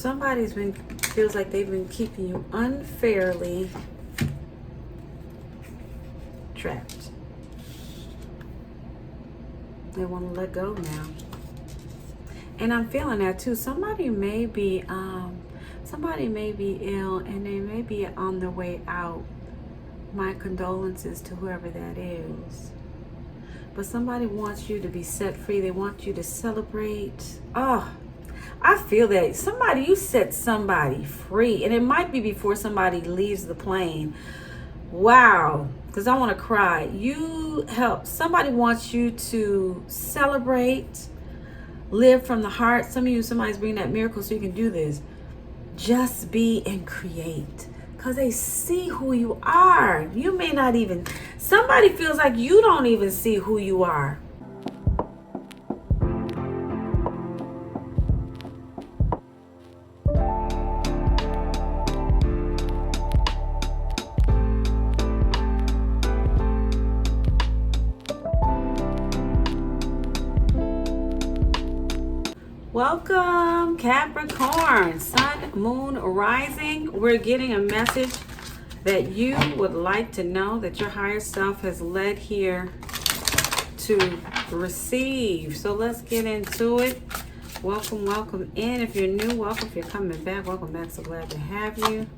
feels like they've been keeping you unfairly trapped. They want to let go now. And I'm feeling that too. Somebody may be ill and they may be on their way out. My condolences to whoever that is. But somebody wants you to be set free. They want you to celebrate. Oh, I feel that. You set somebody free. And it might be before somebody leaves the plane. Wow. Because I want to cry. Somebody wants you to celebrate, live from the heart. Somebody's bringing that miracle so you can do this. Just be and create. Because they see who you are. You may not even, somebody feels like you don't even see who you are. Welcome, Capricorn, Sun, Moon, Rising. We're getting a message that you would like to know, that your higher self has led here to receive. So let's get into it. Welcome in. If you're new, welcome. If you're coming back, welcome back. So glad to have you.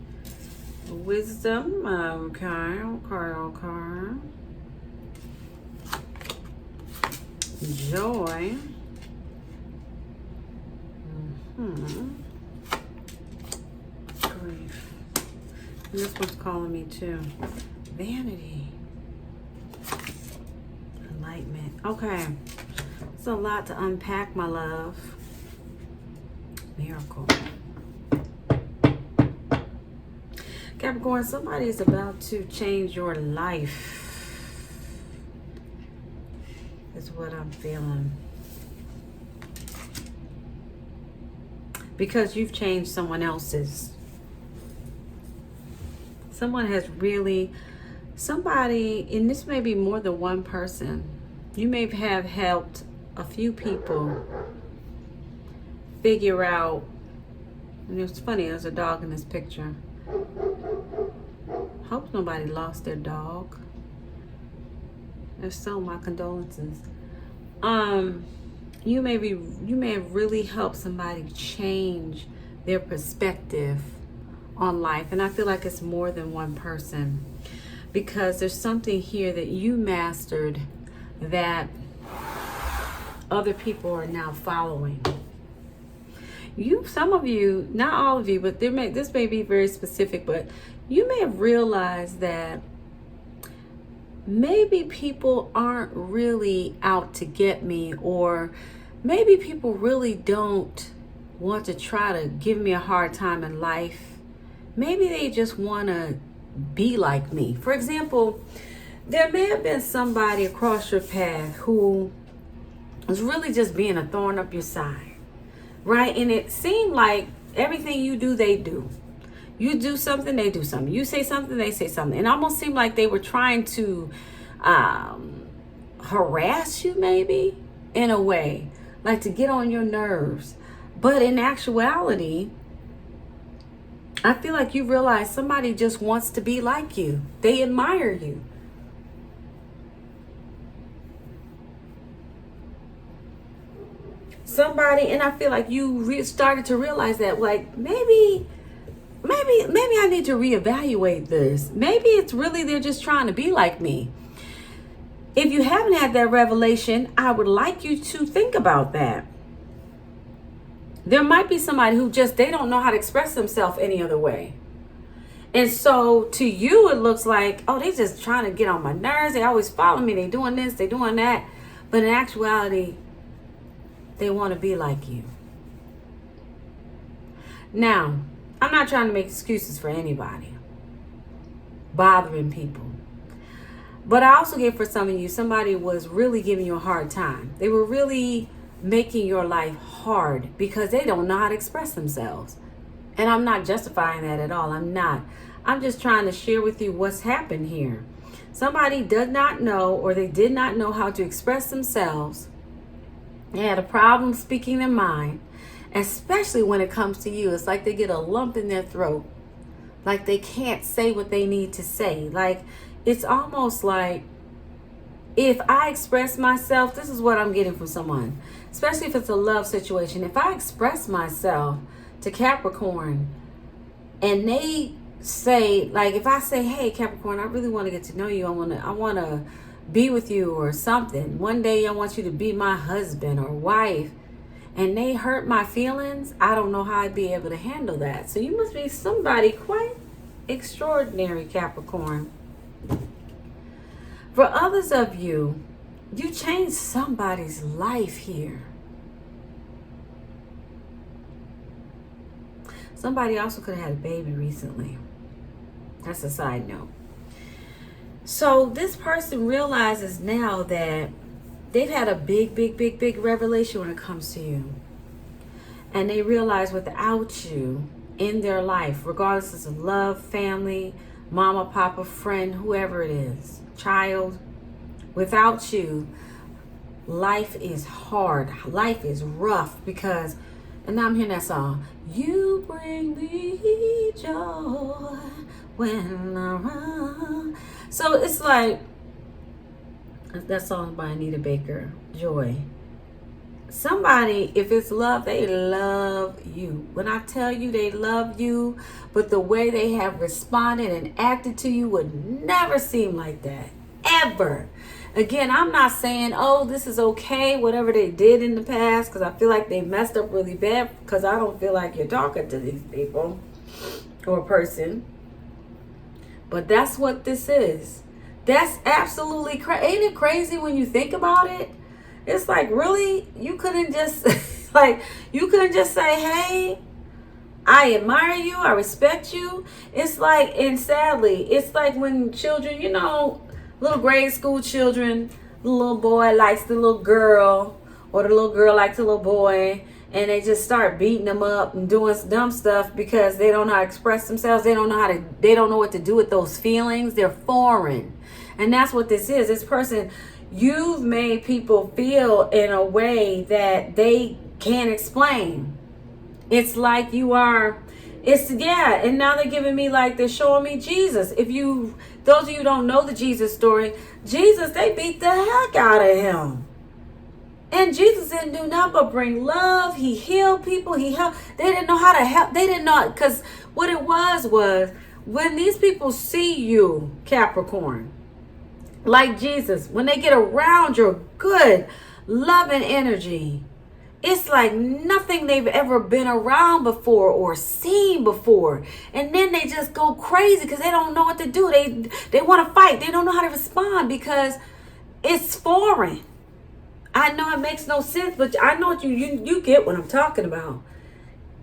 Wisdom, okay. Joy. Grief. And this one's calling me too. Vanity. Enlightenment. Okay. It's a lot to unpack, my love. Miracle. Capricorn, somebody is about to change your life. Is what I'm feeling. Because you've changed someone else's. Somebody, and this may be more than one person. You may have helped a few people figure out, and it's funny, there's a dog in this picture. Hope nobody lost their dog. If so, my condolences. You may have really helped somebody change their perspective on life. And I feel like it's more than one person, because there's something here that you mastered that other people are now following. Some of you, not all of you, but this may be very specific, but you may have realized that maybe people aren't really out to get me, or maybe people really don't want to try to give me a hard time in life. Maybe they just want to be like me. For example, there may have been somebody across your path who was really just being a thorn up your side, right? And it seemed like everything you do, they do. You do something, they do something. You say something, they say something. It almost seemed like they were trying to harass you, maybe, in a way, like to get on your nerves. But in actuality, I feel like you realize somebody just wants to be like you. They admire you. Somebody, and I feel like you started to realize that, like, maybe I need to reevaluate this. Maybe it's really they're just trying to be like me. If you haven't had that revelation, I would like you to think about that. There might be somebody who they don't know how to express themselves any other way. And so to you, it looks like, oh, they just trying to get on my nerves. They always follow me. They doing this, they doing that. But in actuality, they want to be like you. Now, I'm not trying to make excuses for anybody bothering people. But I also get, for some of you, somebody was really giving you a hard time. They were really making your life hard because they don't know how to express themselves. And I'm not justifying that at all. I'm not. I'm just trying to share with you what's happened here. Somebody does not know, or they did not know how to express themselves. They had a problem speaking their mind. especially when it comes to you. It's like they get a lump in their throat, like they can't say what they need to say. Like, it's almost like, if I express myself, this is what I'm getting from someone, especially if it's a love situation. If I express myself to Capricorn and they say, like, if I say, hey Capricorn, I really want to get to know you, I want to be with you or something, one day I want you to be my husband or wife, and they hurt my feelings, I don't know how I'd be able to handle that. So you must be somebody quite extraordinary, Capricorn. For others of you, you changed somebody's life here. Somebody also could have had a baby recently. That's a side note. So this person realizes now that they've had a big revelation when it comes to you. And they realize without you in their life, regardless of love, family, mama, papa, friend, whoever it is, child, without you, life is hard. Life is rough because, and now I'm hearing that song, you bring me joy when I run. So it's like, that song by Anita Baker, Joy. Somebody, if it's love, they love you. When I tell you they love you, but the way they have responded and acted to you would never seem like that. Ever. Again, I'm not saying, oh, this is okay, whatever they did in the past, because I feel like they messed up really bad, because I don't feel like you're talking to these people or person. But that's what this is. That's absolutely crazy. Ain't it crazy when you think about it? It's like, really? You couldn't just, you couldn't just say, hey, I admire you, I respect you. It's like, and sadly, it's like when children, little grade school children, the little boy likes the little girl, or the little girl likes the little boy, and they just start beating them up and doing dumb stuff because they don't know how to express themselves. They don't know what to do with those feelings. They're foreign. And that's what this is. This person, you've made people feel in a way that they can't explain. It's like you are, and now they're giving me, like, they're showing me Jesus. Those of you who don't know the Jesus story, Jesus, they beat the heck out of him. And Jesus didn't do nothing but bring love. He healed people. He helped. They didn't know how to help. They didn't know, because what it was when these people see you, Capricorn, like Jesus, when they get around your good, loving energy, it's like nothing they've ever been around before or seen before. And then they just go crazy because they don't know what to do. They want to fight. They don't know how to respond because it's foreign. I know it makes no sense, but I know you get what I'm talking about.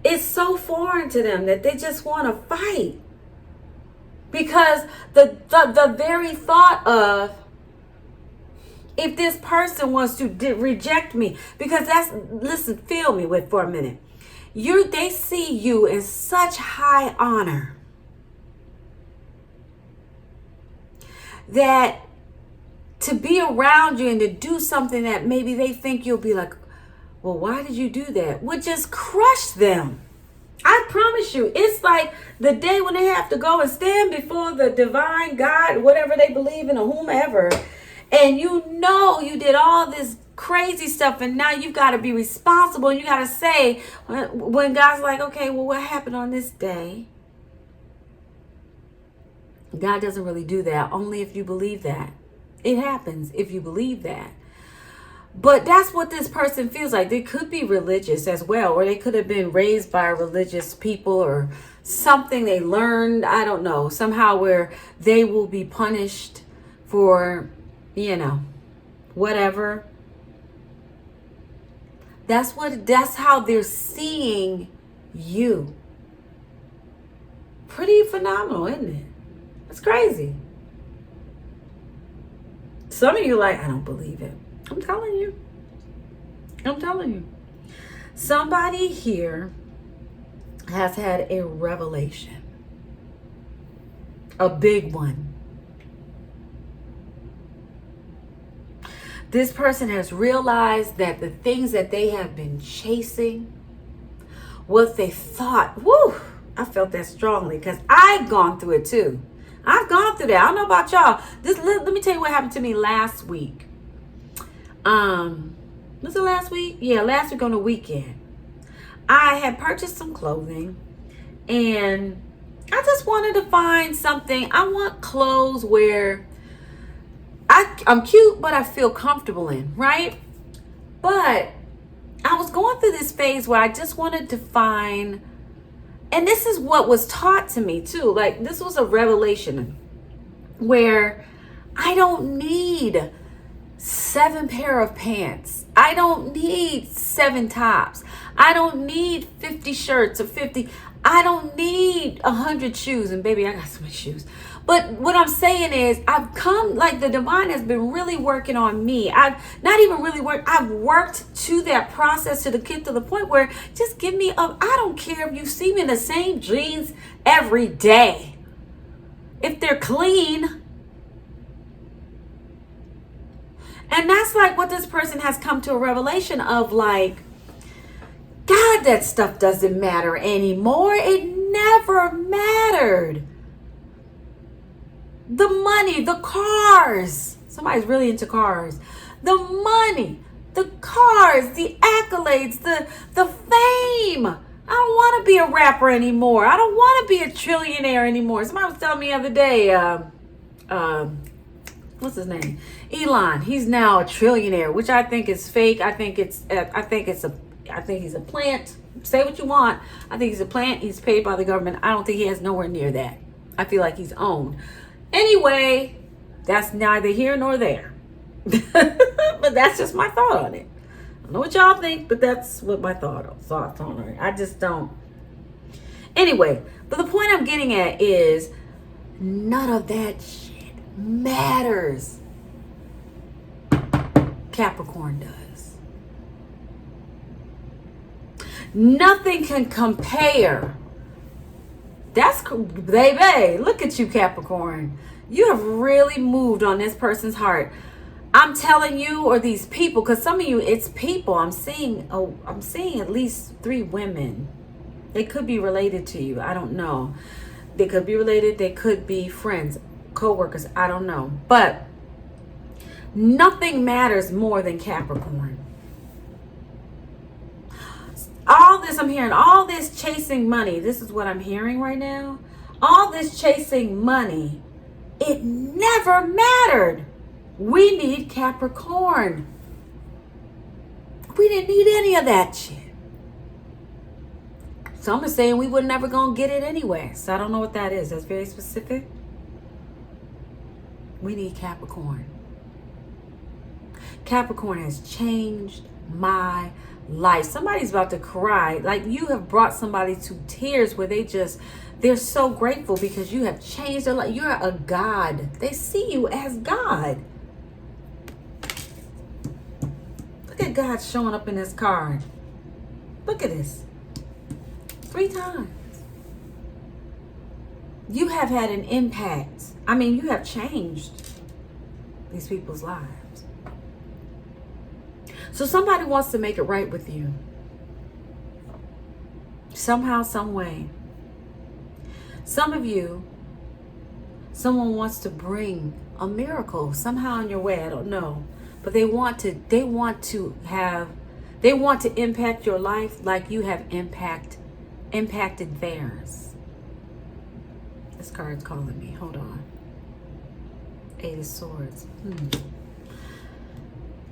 It's so foreign to them that they just want to fight. Because the very thought of, if this person wants to reject me, because listen, feel me for a minute. They see you in such high honor that to be around you and to do something that maybe they think you'll be like, well, why did you do that, would just crush them. I promise you, it's like the day when they have to go and stand before the divine God, whatever they believe in, or whomever, and you did all this crazy stuff, and now you've got to be responsible, and you got to say, when God's like, okay, well, what happened on this day? God doesn't really do that, only if you believe that. It happens if you believe that. But that's what this person feels like. They could be religious as well, or they could have been raised by religious people or something they learned, I don't know, somehow where they will be punished for, whatever. That's how they're seeing you. Pretty phenomenal, isn't it? It's crazy. Some of you are like, I don't believe it. I'm telling you. Somebody here has had a revelation. A big one. This person has realized that the things that they have been chasing, what they thought. Woo! I felt that strongly because I've gone through it too. I've gone through that. I don't know about y'all. Let me tell you what happened to me last week. Was it last week? Yeah, last week on the weekend. I had purchased some clothing and I just wanted to find something. I want clothes where I'm cute, but I feel comfortable in, right? But I was going through this phase where I just wanted to find, and this is what was taught to me too. Like, this was a revelation where I don't need 7 pair of pants. I don't need 7 tops. I don't need 50 shirts or 50. I don't need 100 shoes. And baby, I got so many shoes. But what I'm saying is, I've come, like, the divine has been really working on me. I've not even really worked. I've worked to that process to get to the point where just give me I don't care if you see me in the same jeans every day. If they're clean. And that's like what this person has come to a revelation of, like, God, that stuff doesn't matter anymore. It never mattered. The money, the cars. Somebody's really into cars. The money, the cars, the accolades, the fame. I don't want to be a rapper anymore. I don't want to be a trillionaire anymore. Somebody was telling me the other day, what's his name? Elon. He's now a trillionaire, which I think is fake. I think he's a plant. Say what you want. I think he's a plant. He's paid by the government. I don't think he has nowhere near that. I feel like he's owned. Anyway, that's neither here nor there. But that's just my thought on it. I don't know what y'all think, but that's what my thoughts on it. I just don't. Anyway, but the point I'm getting at is none of that shit matters. Capricorn does. Nothing can compare. That's, baby, look at you, Capricorn. You have really moved on this person's heart. I'm telling you, or these people, because some of you, it's people. I'm seeing at least 3 women. They could be related to you. I don't know. They could be related. They could be friends, co-workers. I don't know. But nothing matters more than Capricorn. All this, I'm hearing all this chasing money. This is what I'm hearing right now. All this chasing money, it never mattered. We need Capricorn. We didn't need any of that shit. Some are saying we were never going to get it anyway. So I don't know what that is. That's very specific. We need Capricorn. Capricorn has changed my life. Somebody's about to cry. Like, you have brought somebody to tears where they're so grateful because you have changed their life. You're a God. They see you as God. Look at God showing up in this card. Look at this. 3 times. You have had an impact. I mean, you have changed these people's lives. So somebody wants to make it right with you. Somehow, some way. Some of you, someone wants to bring a miracle somehow in your way. I don't know. But they want to impact your life like you have impacted theirs. This card's calling me. Hold on. 8 of Swords.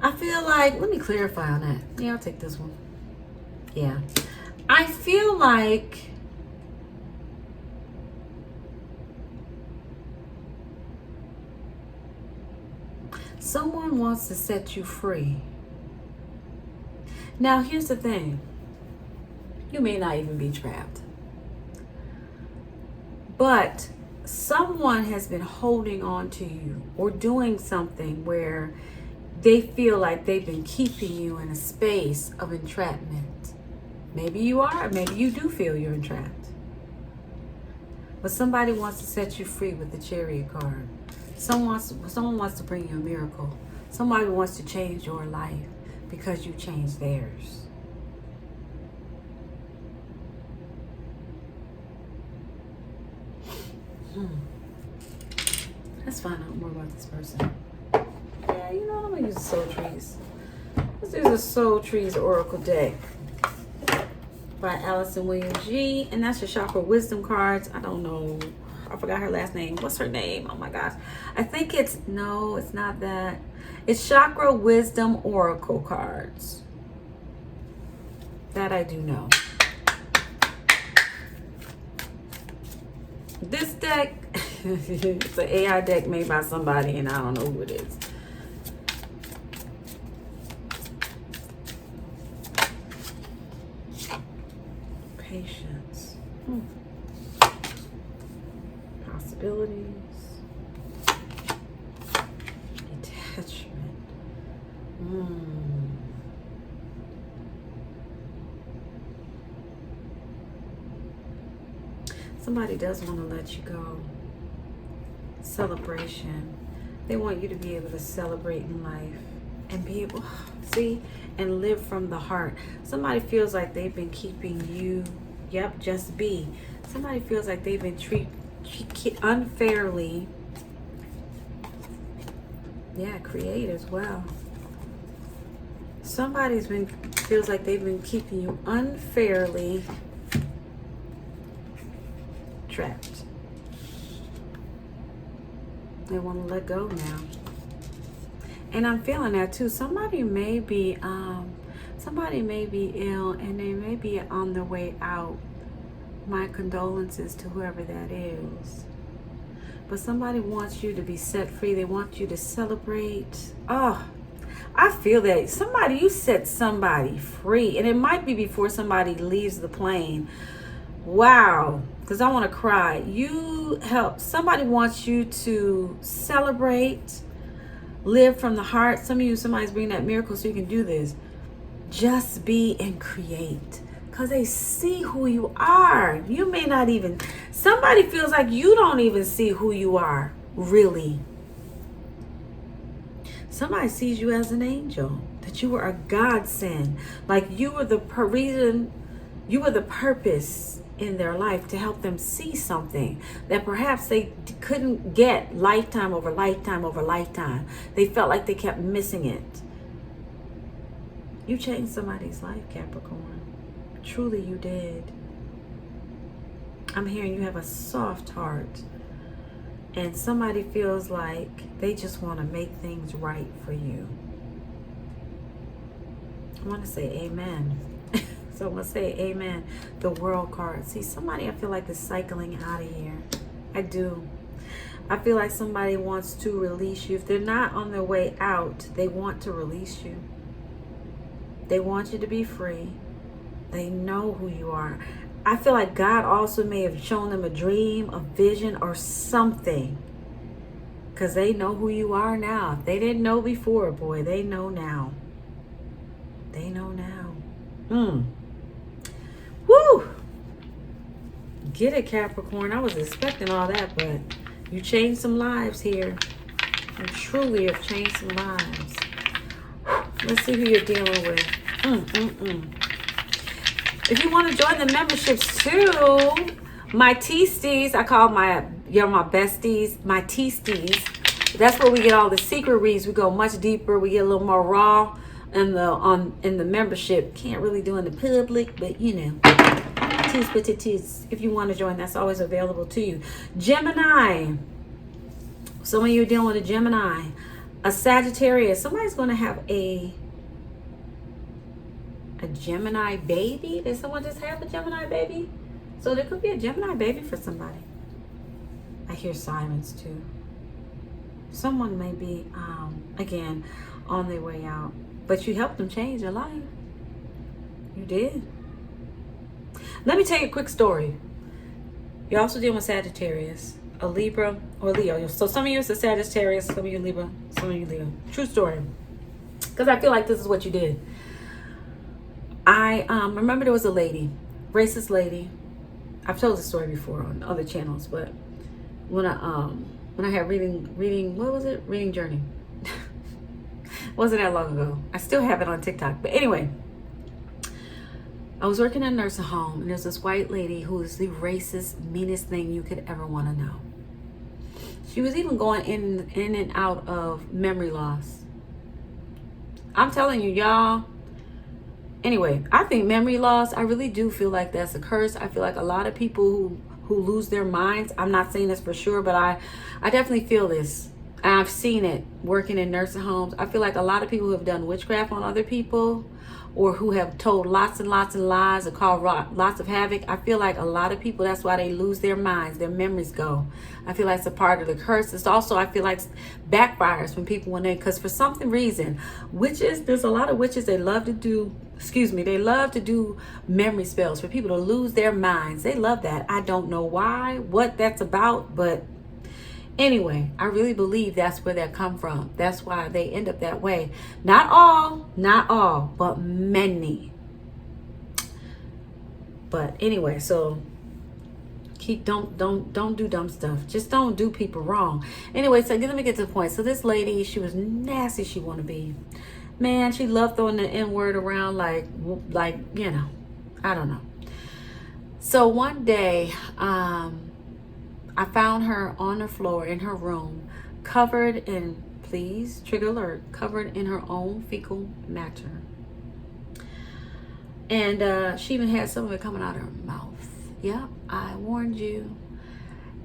I feel like, let me clarify on that. Yeah, I'll take this one. Yeah. I feel like someone wants to set you free. Now, here's the thing. You may not even be trapped. But someone has been holding on to you or doing something where they feel like they've been keeping you in a space of entrapment. Maybe you are, maybe you do feel you're entrapped. But somebody wants to set you free with the Chariot card. Someone wants to bring you a miracle. Somebody wants to change your life because you changed theirs. Let's find out more about this person. Yeah, you know what? I'm gonna use the Soul Trees. Let's use the Soul Trees Oracle deck by Allyson Williams G. And that's your Chakra Wisdom cards. I don't know. I forgot her last name. What's her name? Oh my gosh. I think it's, no, it's not that. It's Chakra Wisdom Oracle cards. That I do know. This deck, it's an AI deck made by somebody and I don't know who it is. Patience. Possibilities. Detachment. Somebody does want to let you go. Celebration. They want you to be able to celebrate in life and be able, see, and live from the heart. Somebody feels like they've been keeping you, yep, just be. Somebody feels like they've been treated unfairly. Yeah, create as well. Somebody's been, feels like they've been keeping you unfairly trapped. They want to let go now. And I'm feeling that too. Somebody may be ill and they may be on their way out. My condolences to whoever that is. But somebody wants you to be set free. They want you to celebrate. Oh, I feel that. Somebody, you set somebody free. And it might be before somebody leaves the plane. Wow. Because I want to cry. You help. Somebody wants you to celebrate. Live from the heart. Some of you, somebody's bringing that miracle so you can do this. Just be and create. Because they see who you are. You may not even, somebody feels like you don't even see who you are, really. Somebody sees you as an angel, that you were a godsend. Like you were the reason, you were the purpose in their life to help them see something that perhaps they couldn't get lifetime over lifetime over lifetime. They felt like they kept missing it. You changed somebody's life, Capricorn. Truly you did. I'm hearing you have a soft heart. And somebody feels like they just want to make things right for you. I want to say amen. So I'm going to say amen. The world card. See, somebody I feel like is cycling out of here. I do. I feel like somebody wants to release you. If they're not on their way out, they want to release you. They want you to be free. They know who you are. I feel like God also may have shown them a dream, a vision, or something. Because they know who you are now. If they didn't know before, boy, they know now. They know now. Woo! Get it, Capricorn. I was expecting all that, but you changed some lives here. You truly have changed some lives. Let's see who you're dealing with. If you want to join the memberships too, my Teasties, I call my, you're my besties, my Teasties. That's where we get all the secret reads. We go much deeper. We get a little more raw in the membership. Can't really do in the public, but you know. If you want to join, that's always available to you. Gemini. Some of you are dealing with a Gemini. A Sagittarius. Somebody's going to have a Gemini baby. Did someone just have a Gemini baby? So there could be a Gemini baby for somebody. I hear sirens too. Someone may be, again, on their way out. But you helped them change their life. You did. Let me tell you a quick story. You're also dealing with Sagittarius, a Libra, or Leo. So some of you is a Sagittarius, some of you Libra, some of you Leo. True story. Because I feel like this is what you did. I remember there was a lady, racist lady. I've told this story before on other channels, but when I had reading, what was it? Reading Journey. Wasn't that long ago. I still have it on TikTok. But anyway, I was working in a nursing home, and there's this white lady who is the racist, meanest thing you could ever want to know. She was even going in and out of memory loss. I'm telling you, y'all. Anyway, I think memory loss, I really do feel like that's a curse. I feel like a lot of people who lose their minds, I'm not saying this for sure, but I definitely feel this. I've seen it working in nursing homes. I feel like a lot of people who have done witchcraft on other people, or who have told lots and lots of lies or caused lots of havoc, I feel like a lot of people, that's why they lose their minds, their memories go. I feel like it's a part of the curse. It's also, I feel like, backfires when people, because for some reason, witches, there's a lot of witches, they love to do memory spells for people to lose their minds. They love that. I don't know why, what that's about, but anyway, I really believe that's where that come from. That's why they end up that way. Not all, but many. But anyway, so don't do dumb stuff. Just don't do people wrong. Anyway, so let me get to the point. So this lady, she was nasty. She want to be, man. She loved throwing the N word around like you know, I don't know. So one day, I found her on the floor in her room, covered in, please, trigger alert, covered in her own fecal matter. And she even had some of it coming out of her mouth. Yep, I warned you.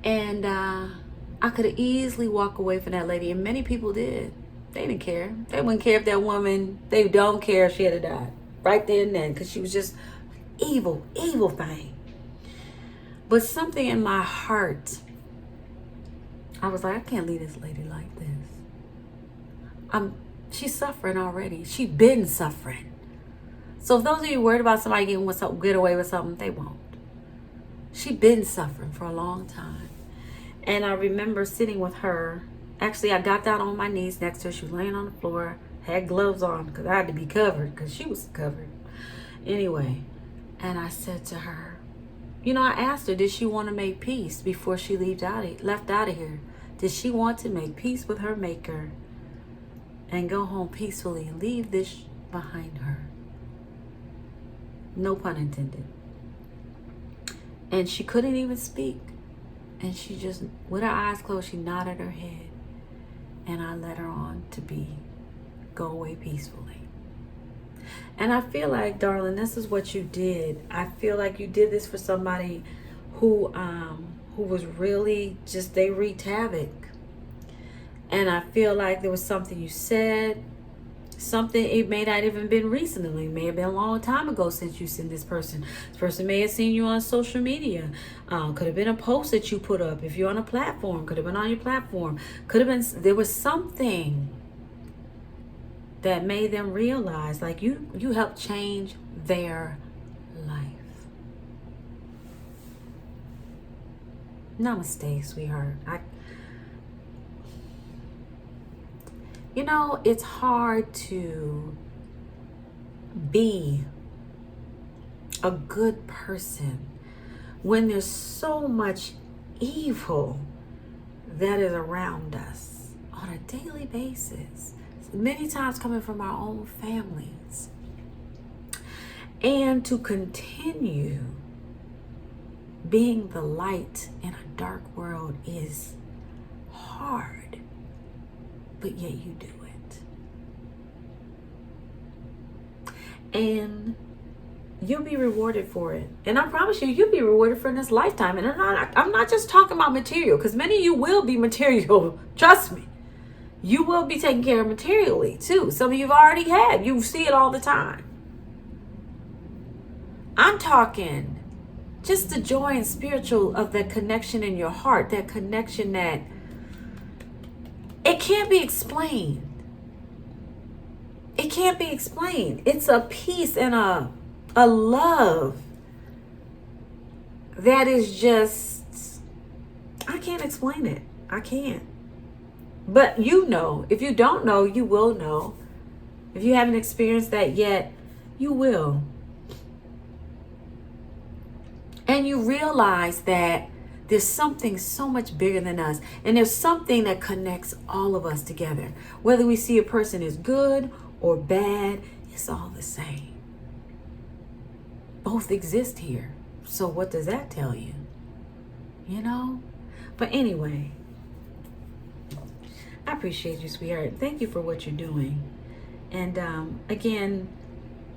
And I could have easily walked away from that lady, and many people did. They didn't care. They wouldn't care if that woman, they don't care if she had died right there and then, because she was just evil thing. But something in my heart, I was like, I can't leave this lady like this. She's suffering already. She's been suffering. So if those of you worried about somebody get away with something, they won't. She's been suffering for a long time. And I remember sitting with her. Actually, I got down on my knees next to her. She was laying on the floor, had gloves on because I had to be covered because she was covered. Anyway, and I said to her, I asked her, did she want to make peace before she left out of here? Did she want to make peace with her maker and go home peacefully and leave this behind her? No pun intended. And she couldn't even speak. And she just, with her eyes closed, she nodded her head. And I led her on to go away peacefully. And I feel like, darling, this is what you did. I feel like you did this for somebody who was really just, they wreaked havoc. And I feel like there was something you said, something, it may not even been recently, it may have been a long time ago since you seen this person. This person may have seen you on social media. Could have been a post that you put up. If you're on a platform, could have been on your platform. Could have been, there was something that made them realize, like you helped change their life. Namaste, sweetheart. It's hard to be a good person when there's so much evil that is around us on a daily basis. Many times coming from our own families. And to continue being the light in a dark world is hard, but yet you do it. And you'll be rewarded for it. And I promise you'll be rewarded for this lifetime. And I'm not just talking about material, because many of you will be material. Trust me. You will be taken care of materially too. Some of you already have. You see it all the time. I'm talking just the joy and spiritual of that connection in your heart. That connection that it can't be explained. It can't be explained. It's a peace and a love that is just, I can't explain it. I can't. But if you don't know, you will know. If you haven't experienced that yet, you will. And you realize that there's something so much bigger than us. And there's something that connects all of us together. Whether we see a person as good or bad, it's all the same. Both exist here. So what does that tell you? But anyway, appreciate you, sweetheart. Thank you for what you're doing. And again,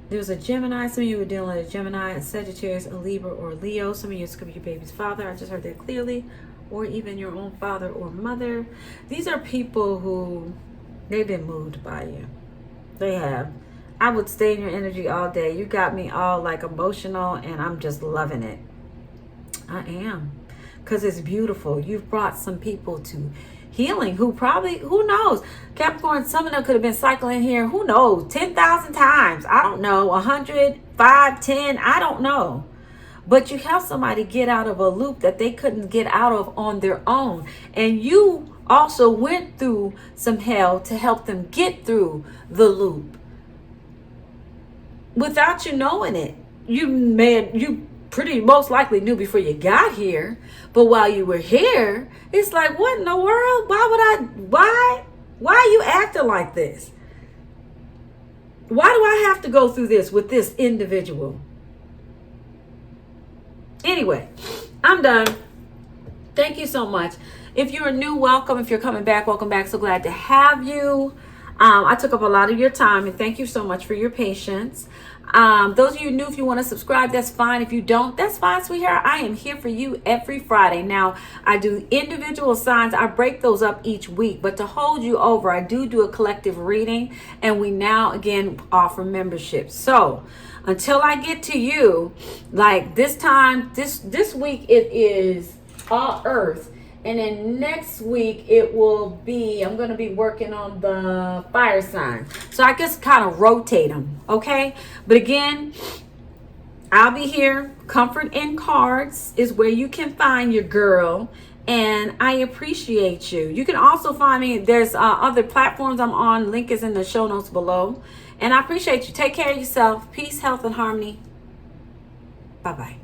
there's a Gemini. Some of you are dealing with a Gemini, a Sagittarius, a Libra, or a Leo. Some of you, it's going to be your baby's father. I just heard that clearly. Or even your own father or mother. These are people who, they've been moved by you. They have. I would stay in your energy all day. You got me all like emotional, and I'm just loving it. I am. Because it's beautiful. You've brought some people to healing who probably, who knows? Capricorn, some of them could have been cycling here, who knows, 10,000 times. I don't know, 100, 5, 10, I don't know. But you help somebody get out of a loop that they couldn't get out of on their own. And you also went through some hell to help them get through the loop. Without you knowing it. You pretty most likely knew before you got here. But while you were here, it's like, what in the world? Why are you acting like this? Why do I have to go through this with this individual? Anyway, I'm done. Thank you so much. If you're new, welcome. If you're coming back, welcome back. So glad to have you. I took up a lot of your time, and thank you so much for your patience. Those of you new, if you want to subscribe, that's fine. If you don't, that's fine, sweetheart. I am here for you every Friday. Now, I do individual signs. I break those up each week. But to hold you over, I do a collective reading. And we now, again, offer membership. So, until I get to you, like this time, this week, it is all Earth. And then next week, it will be, I'm going to be working on the fire sign. So I just kind of rotate them, okay? But again, I'll be here. Comfort and Cards is where you can find your girl. And I appreciate you. You can also find me. There's other platforms I'm on. Link is in the show notes below. And I appreciate you. Take care of yourself. Peace, health, and harmony. Bye-bye.